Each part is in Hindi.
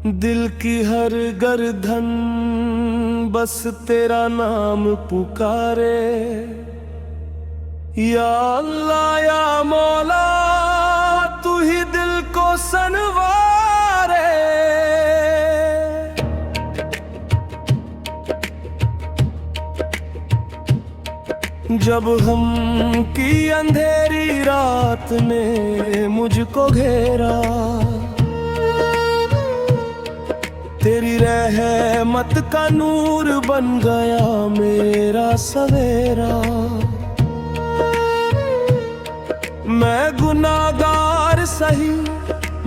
दिल की हर गर्दन बस तेरा नाम पुकारे। या अल्लाह या मौला तू ही दिल को सनवारे। जब हम की अंधेरी रात ने मुझको घेरा, तेरी रहमत का नूर बन गया मेरा सवेरा। मैं गुनाहगार सही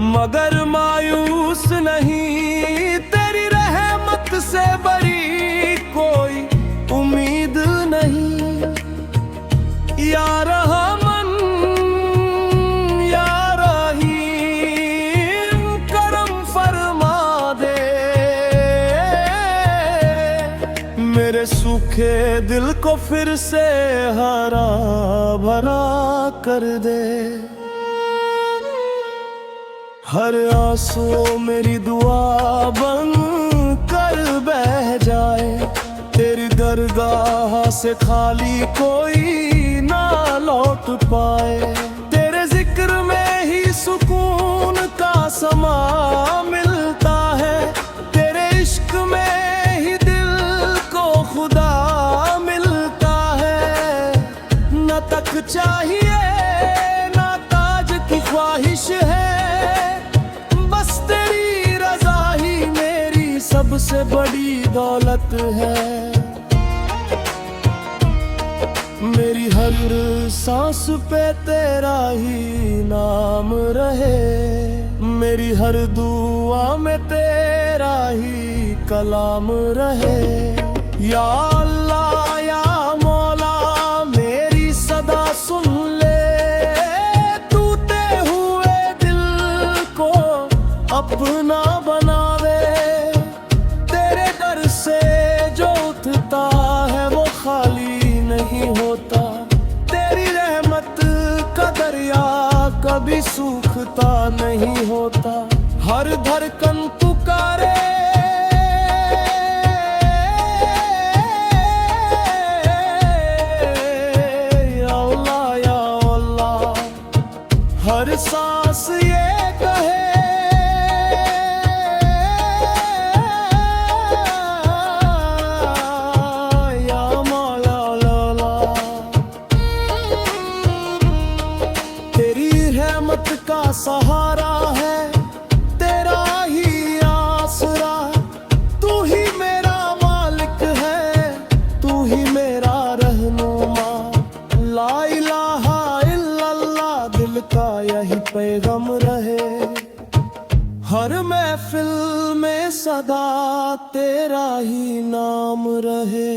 मगर मायूस नहीं, तेरी रहमत से बड़ी कोई उम्मीद नहीं। या रहमान या रहीम करम फरमा दे, मेरे सूखे दिल को फिर से हरा भरा कर दे। हर आंसू मेरी दुआ बन कर बह जाए, तेरी दरगाह से खाली कोई ना लौट पाए। तेरे जिक्र में ही सुकून का समा मिलता है, तेरे इश्क में ही दिल को खुदा मिलता है। न तक चाहिए ना ताज की ख्वाहिश है, बस तेरी रज़ा ही मेरी सबसे बड़ी दौलत है। मेरी हर सांस पे तेरा ही नाम रहे, मेरी हर दुआ में तेरा ही कलाम रहे। या अल्लाह या मौला मेरी सदा सुन ले, टूटे हुए दिल को अपना बना दे। तेरे दर से जो उठता है वो खाली नहीं होता, तेरी रहमत का दरिया कभी सूखता नहीं होता। हर धड़कन पुकारे या अल्लाह या अल्लाह, हर सांस ये कहे का सहारा है तेरा ही आसरा। तू ही मेरा मालिक है, तू ही मेरा रहनुमा। ला इलाहा इल्लल्लाह दिल का यही पैगाम रहे, हर महफिल में सदा तेरा ही नाम रहे।